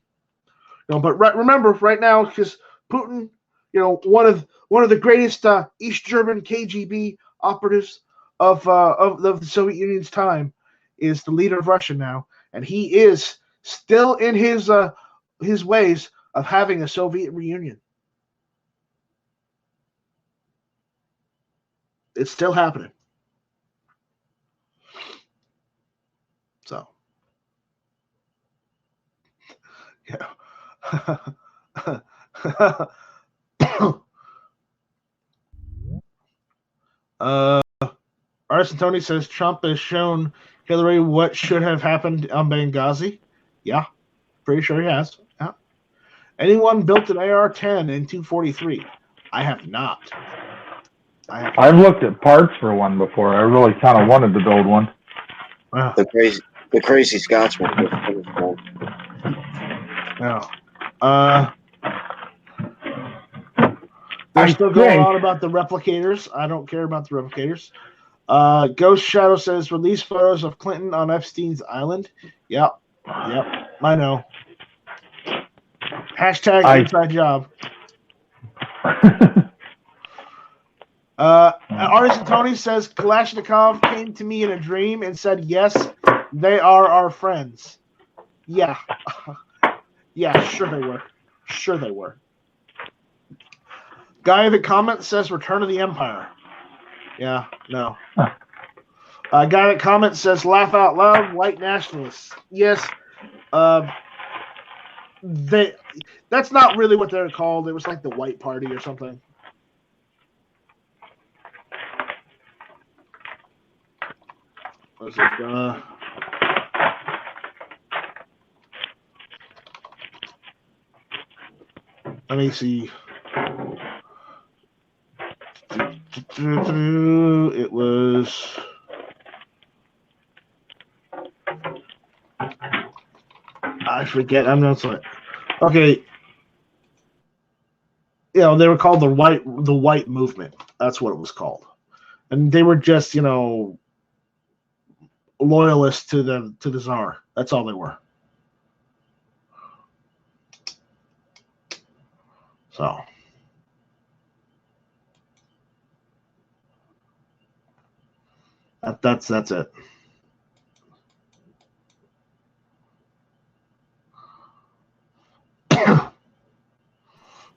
But remember, right now, because Putin, one of the greatest East German KGB operatives of the Soviet Union's time is the leader of Russia now. And he is still in his ways of having a Soviet reunion. It's still happening. So, yeah. Arson Tony says Trump has shown Hillary what should have happened on Benghazi. Yeah, pretty sure he has. Yeah. Anyone built an AR-10 in 243? I have not. I've looked at parts for one before. I really kind of wanted to build one. Wow. The crazy Scotsman. No. They're still going on about the replicators. I don't care about the replicators. Ghost Shadow says release photos of Clinton on Epstein's island. Yep. I know. Hashtag inside job. Artisan Tony says Kalashnikov came to me in a dream and said, yes, they are our friends. Yeah. Yeah, sure they were. Sure they were. Guy in the comments says Return of the Empire. Yeah, no. Guy in the comments says laugh out loud, white nationalists. Yes. That's not really what they're called. It was like the White Party or something. Was it let me see. It was I forget. I'm not sorry. Okay. You know, they were called the white movement. That's what it was called. And they were just, loyalists to the Tsar. That's all they were. So that's it.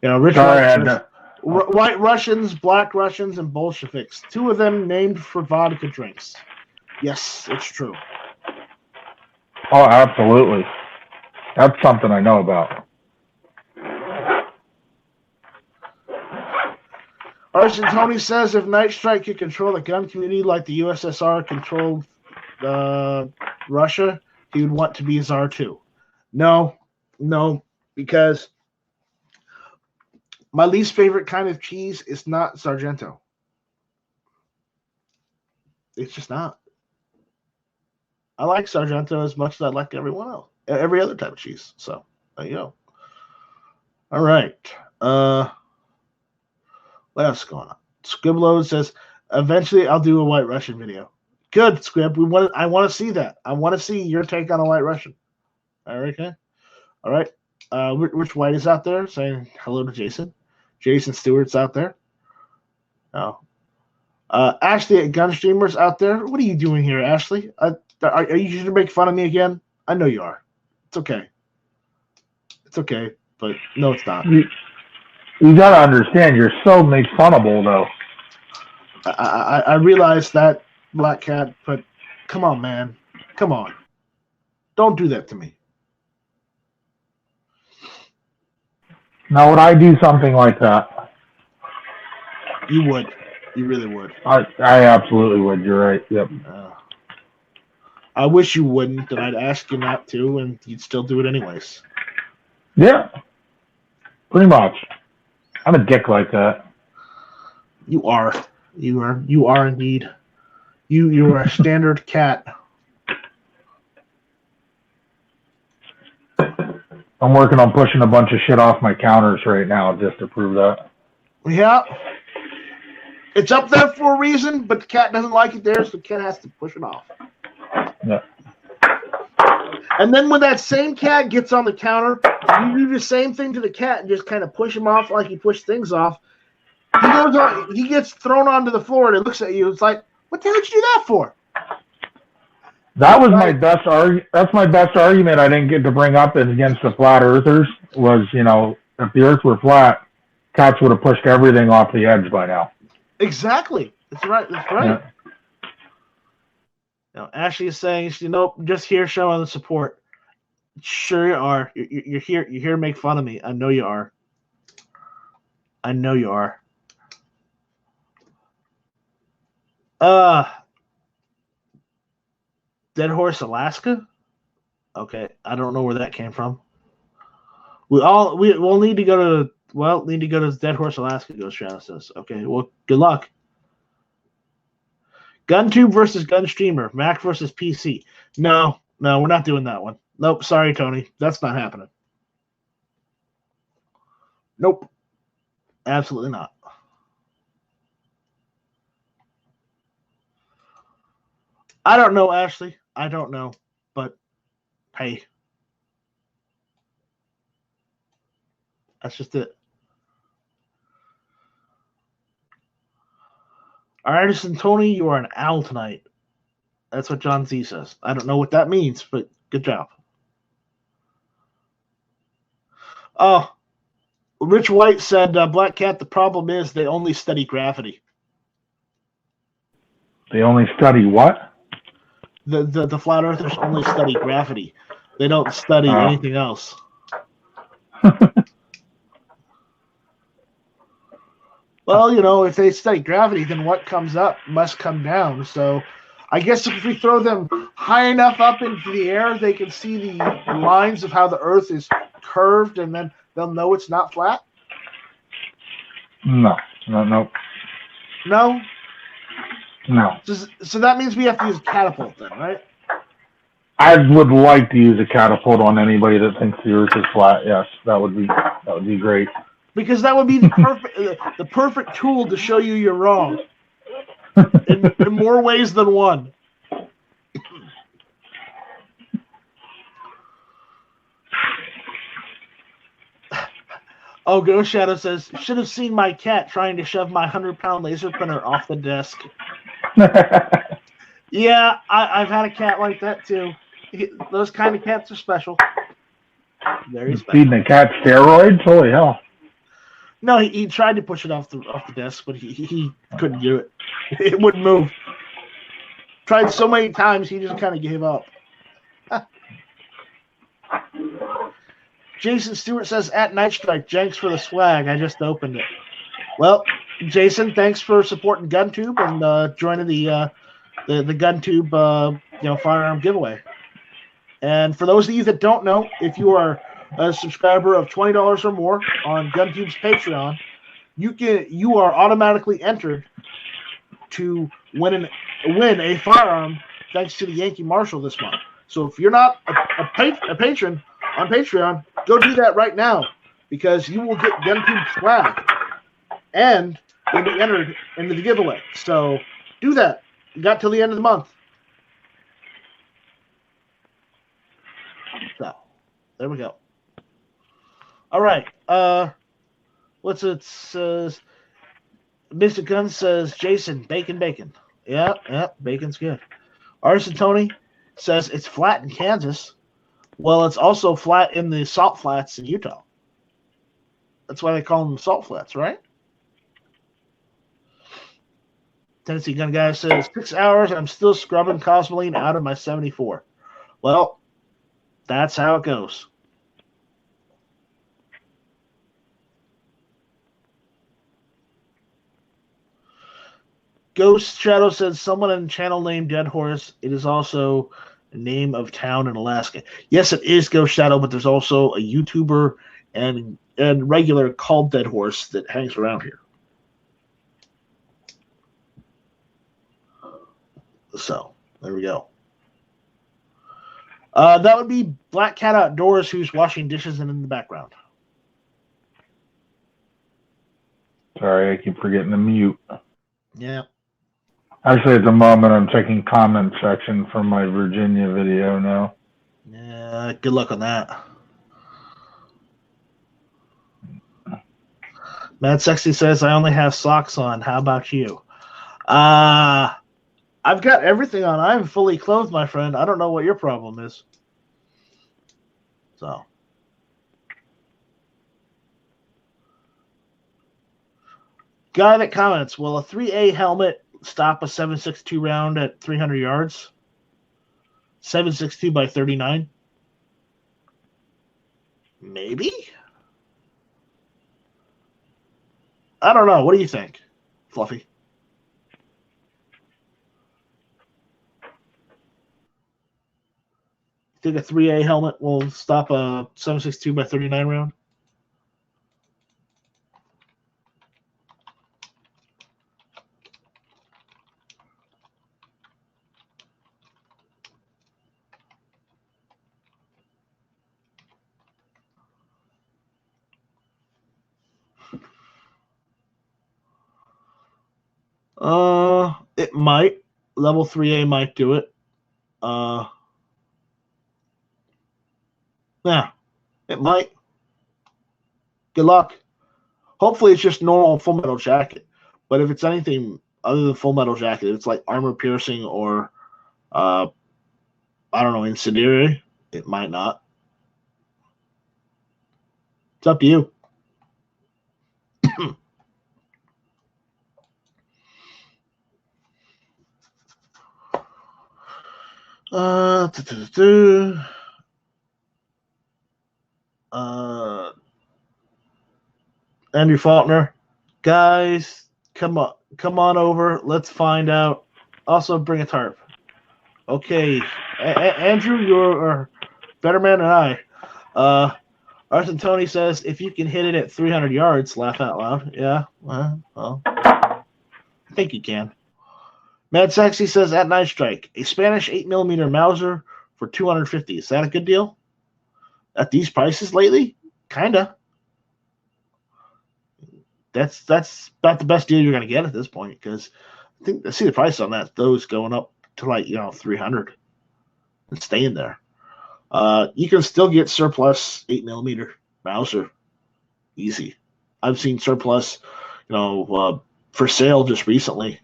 Rich White Russians, Black Russians, and Bolsheviks. 2 of them named for vodka drinks. Yes, it's true. Oh, absolutely. That's something I know about. Arson Tony says if Night Strike could control the gun community like the USSR controlled Russia, he would want to be Tsar too. No, because my least favorite kind of cheese is not Sargento. It's just not. I like Sargento as much as I like every other type of cheese. So there you go. All right. What else is going on? Squibload says, eventually I'll do a White Russian video. Good, Squib. I want to see that. I want to see your take on a White Russian. All right, okay. All right. Rich White is out there saying hello to Jason. Jason Stewart's out there. Oh. Ashley at Gun Streamers out there. What are you doing here, Ashley? Are you trying to make fun of me again? I know you are. It's okay. It's okay, but no, it's not. You gotta understand, you're so make funnable though. I realize that, Black Cat, but come on, man. Come on. Don't do that to me. Now, would I do something like that? You would. You really would. I absolutely would. You're right. Yep. I wish you wouldn't, and I'd ask you not to, and you'd still do it anyways. Yeah. Pretty much. I'm a dick like that. You are. You are indeed. You are a standard cat. I'm working on pushing a bunch of shit off my counters right now just to prove that. Yeah. It's up there for a reason, but the cat doesn't like it there, so the cat has to push it off. Yeah. And then when that same cat gets on the counter, you do the same thing to the cat and just kind of push him off like you push things off. He goes on, he gets thrown onto the floor and it looks at you. It's like, what the hell did you do that for? That was my best argument. That's my best argument I didn't get to bring up against the flat earthers was, if the earth were flat, cats would have pushed everything off the edge by now. Exactly. That's right. That's right. Yeah. Now, Ashley is saying, nope, just here showing the support. Sure you are. You're here. You're here to make fun of me. I know you are. I know you are. Dead Horse, Alaska? Okay, I don't know where that came from. We'll need to go to Dead Horse, Alaska, Ghost Shadow says. Okay, well, good luck. GunTube versus GunStreamer, Mac versus PC. No, we're not doing that one. Nope, sorry, Tony. That's not happening. Nope. Absolutely not. I don't know, Ashley. I don't know. But, hey. That's just it. Artist and Tony, you are an owl tonight. That's what John Z says. I don't know what that means, but good job. Oh, Rich White said, Black Cat, the problem is they only study gravity. They only study what? The flat earthers only study gravity. They don't study anything else. Well, you know, if they study gravity, then what comes up must come down. So I guess if we throw them high enough up into the air, they can see the lines of how the Earth is curved, and then they'll know it's not flat? No. No? No. So that means we have to use a catapult then, right? I would like to use a catapult on anybody that thinks the Earth is flat. Yes, that would be great. Because that would be the perfect tool to show you you're wrong in more ways than one. Oh, Ghost Shadow says, should have seen my cat trying to shove my 100-pound laser printer off the desk. Yeah, I've had a cat like that too. Those kind of cats are special. Very special. Feeding a cat steroids? Holy hell. No, he tried to push it off the desk, but he couldn't do it. It wouldn't move. Tried so many times, he just kind of gave up. Jason Stewart says, at Night Strike, Jenks for the swag. I just opened it. Well, Jason, thanks for supporting GunTube and joining the GunTube firearm giveaway. And for those of you that don't know, if you are a subscriber of $20 or more on GunTube's Patreon, you are automatically entered to win a firearm thanks to the Yankee Marshal this month. So if you're not a patron on Patreon, go do that right now, because you will get GunTube swag and you'll be entered into the giveaway. So do that. You got till the end of the month. So there we go. All right. What's it says? Mr. Gunn says, Jason, bacon. Yeah, bacon's good. Artisan Tony says it's flat in Kansas. Well, it's also flat in the salt flats in Utah. That's why they call them salt flats, right? Tennessee Gun Guy says, 6 hours, I'm still scrubbing Cosmoline out of my 74. Well, that's how it goes. Ghost Shadow says, someone in the channel named Dead Horse. It is also a name of town in Alaska. Yes, it is Ghost Shadow, but there's also a YouTuber and regular called Dead Horse that hangs around here. So, there we go. That would be Black Cat Outdoors, who's washing dishes and in the background. Sorry, I keep forgetting to mute. Yeah. Actually, at the moment, I'm checking comment section for my Virginia video now. Yeah, good luck on that. Mad Sexy says, I only have socks on. How about you? I've got everything on. I'm fully clothed, my friend. I don't know what your problem is. So. Guy that comments, will a 3A helmet stop a 7.62 round at 300 yards? 7.62 by 39? Maybe? I don't know. What do you think, Fluffy? think a 3A helmet will stop a 7.62 by 39 round? It might. Level 3A might do it. Yeah, it might. Good luck. Hopefully it's just normal Full Metal Jacket. But if it's anything other than Full Metal Jacket, if it's like armor piercing or I don't know, incendiary, it might not. It's up to you. Andrew Faulkner, guys, come on over. Let's find out. Also, bring a tarp. Okay, Andrew, you're a better man than I. Arthur Tony says, if you can hit it at 300 yards, laugh out loud. Yeah, well, I think you can. Mad Sexy says, at Night Strike, a Spanish 8mm Mauser for $250. Is that a good deal? At these prices lately? Kinda. That's about the best deal you're going to get at this point, because I see the price on that. Those going up to like 300 and staying there. You can still get surplus 8mm Mauser, easy. I've seen surplus, for sale just recently.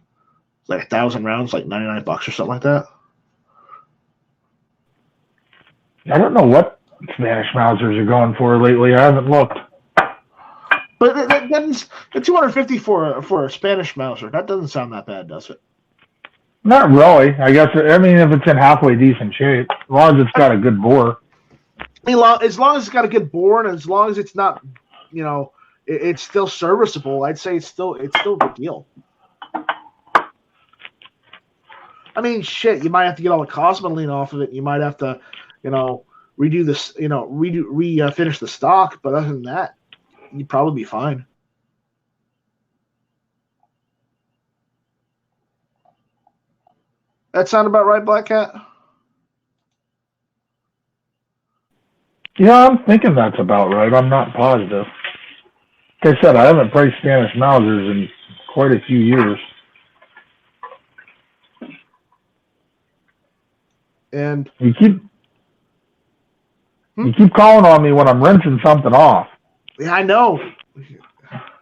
It's like 1,000 rounds, like $99 or something like that. I don't know what Spanish Mausers are going for lately. I haven't looked. But the $250 for a Spanish Mauser, that doesn't sound that bad, does it? Not really. I guess. I mean, if it's in halfway decent shape, as long as it's got a good bore. I mean, as long as it's got a good bore, and as long as it's not, it's still serviceable. I'd say it's still a good deal. I mean, shit, you might have to get all the cosmoline off of it. You might have to, redo this, finish the stock. But other than that, you'd probably be fine. That sound about right, Black Cat? Yeah, I'm thinking that's about right. I'm not positive. Like I said, I haven't priced Spanish Mausers in quite a few years. And you keep calling on me when I'm rinsing something off. Yeah, I know.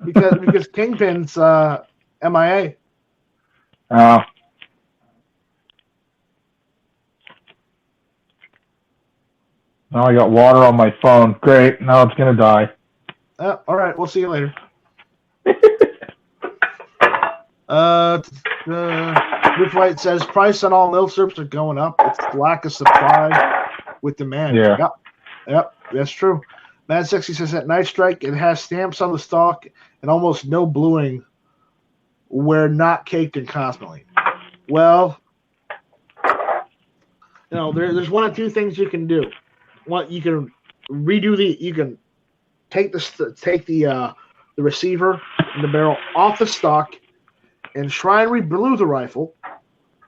because Kingpin's MIA. Now I got water on my phone. Great. Now it's going to die. All right. We'll see you later. Rip White says, price on all milsurps are going up. It's lack of supply with demand. Yeah. Yep, that's true. Mad Sexy says, at Night Strike, it has stamps on the stock and almost no bluing where not caked in cosmoline. Well, there's one of two things you can do. One, you can you can take the receiver and the barrel off the stock and try and reblue the rifle,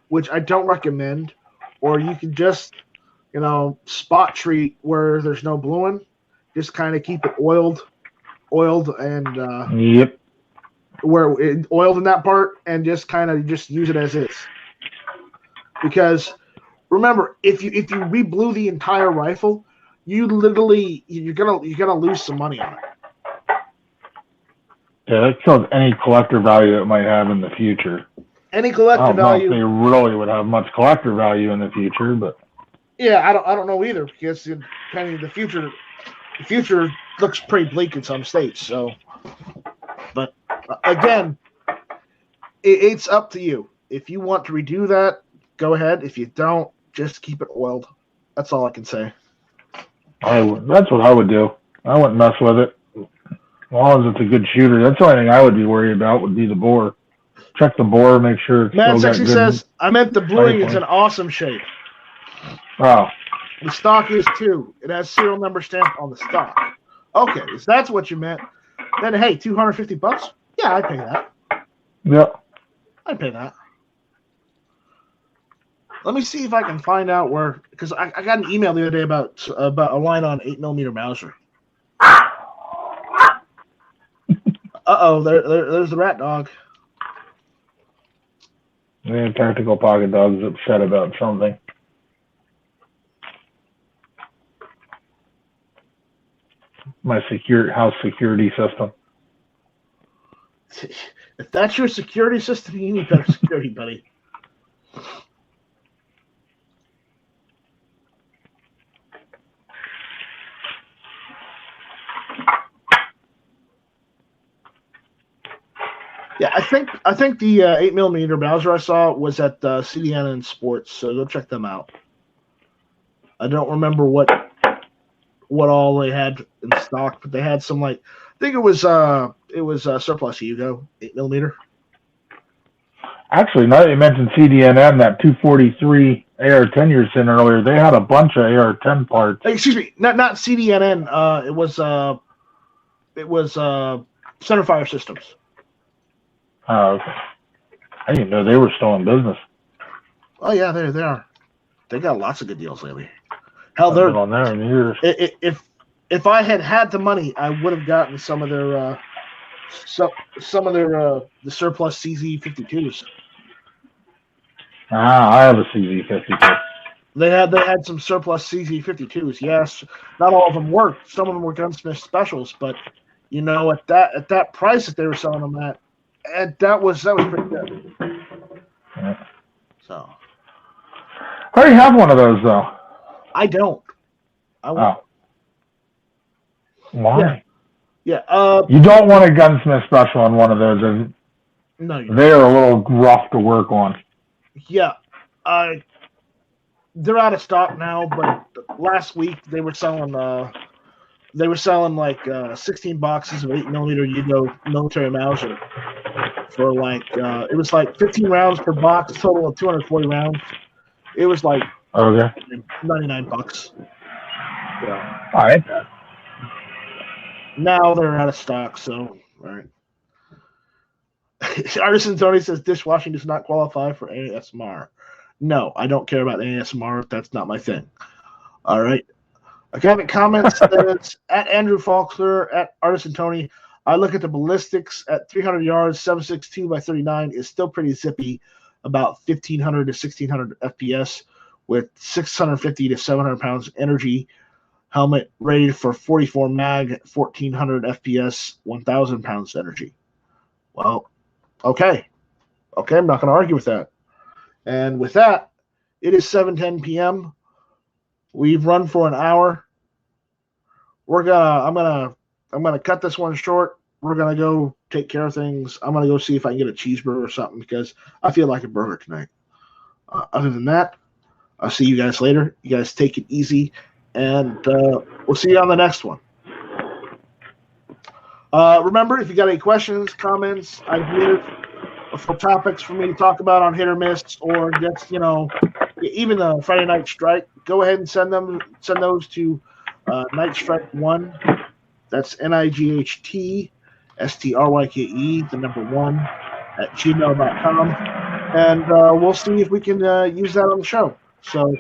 which I don't recommend, or you can just, spot treat where there's no bluing, just kind of keep it oiled and yep, where it oiled in that part, and just kind of just use it as is. Because remember, if you reblue the entire rifle, you're gonna lose some money on it. Yeah, that kills any collector value it might have in the future. Any collector value. They really would have much collector value in the future, but yeah, I don't know either, because kind of the future looks pretty bleak in some states. So, but again, it's up to you. If you want to redo that, go ahead. If you don't, just keep it oiled. That's all I can say. That's what I would do. I wouldn't mess with it. As long as it's a good shooter. That's the only thing I would be worried about would be the bore. Check the bore, make sure it's Matt still got Sexy good. says, I meant the bluing is in awesome shape. Oh. The stock is too. It has serial number stamped on the stock. Okay, if that's what you meant, then hey, $250? Yeah, I'd pay that. Yep. I'd pay that. Let me see if I can find out where, because I got an email the other day about a line on 8mm Mauser. There's the rat dog. Yeah, Tactical Pocket Dog's upset about something. My house security system. If that's your security system, you need better security, buddy. Yeah, I think the 8mm Mauser I saw was at CDN and Sports, so go check them out. I don't remember what all they had in stock, but they had some, like, I think it was surplus Hugo 8mm. Actually, now that you mentioned CDNM, that 243 AR-10 you were saying earlier, they had a bunch of AR-10 parts. Excuse me, not CDNN. It was Centerfire Systems. Oh, okay. I didn't know they were still in business. Oh yeah, they are. They got lots of good deals lately. Hell, they're been on there in years. If I had the money, I would have gotten some of their the surplus CZ52s. I have a CZ52. They had some surplus CZ52s. Yes, not all of them worked. Some of them were gunsmith specials, but you know, at that price that they were selling them at, that was pretty good. Yeah. So I already have one of those though. I don't. I want. Oh. Why? Yeah. You don't want a gunsmith special on one of those. No. They are a little rough to work on. Yeah. They're out of stock now, but last week they were selling like 16 boxes of 8mm Yugo military Mauser for like it was like 15 rounds per box, total of 240 rounds. It was like $99. Yeah. All right. Now they're out of stock, so all right. Artisan Tony says dishwashing does not qualify for ASMR. No, I don't care about ASMR. That's not my thing. All right. Academic comments says at Andrew Faulkner, at Artisan Tony, I look at the ballistics at 300 yards, 7.62 by 39 is still pretty zippy, about 1,500 to 1,600 FPS with 650 to 700 pounds energy. Helmet rated for 44 mag, 1,400 FPS, 1,000 pounds energy. Well, okay. Okay, I'm not going to argue with that. And with that, it is 7:10 p.m. We've run for an hour. I'm gonna cut this one short. We're gonna go take care of things. I'm gonna go see if I can get a cheeseburger or something because I feel like a burger tonight. Other than that, I'll see you guys later. You guys take it easy, and we'll see you on the next one. Remember, if you got any questions, comments, ideas, for topics for me to talk about on Hit or Miss, or just, you know, even the Friday Night Strike, go ahead and send those to Night Strike 1. That's NIGHT STRYKE, the number 1 at gmail.com, and we'll see if we can use that on the show. So,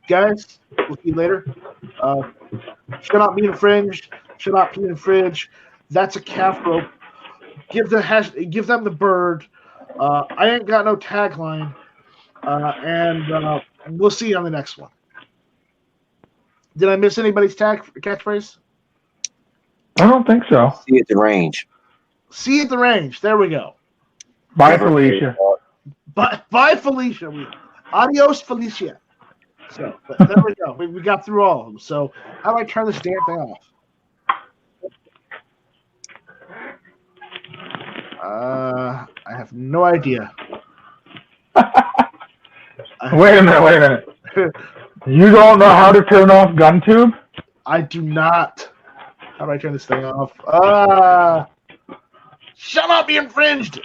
guys, we'll see you later. Should not be infringed. Should not be infringed. That's a calf rope. Give them the bird. I ain't got no tagline, and we'll see you on the next one. Did I miss anybody's catchphrase? I don't think so. See you at the range. See you at the range. There we go. Bye, Felicia. Bye, Felicia. Adios, Felicia. So there we go. We got through all of them. So how do I turn this damn thing off? I have no idea. Wait a minute. You don't know how to turn off GunTube? I do not. How do I turn this thing off? Shall not be infringed.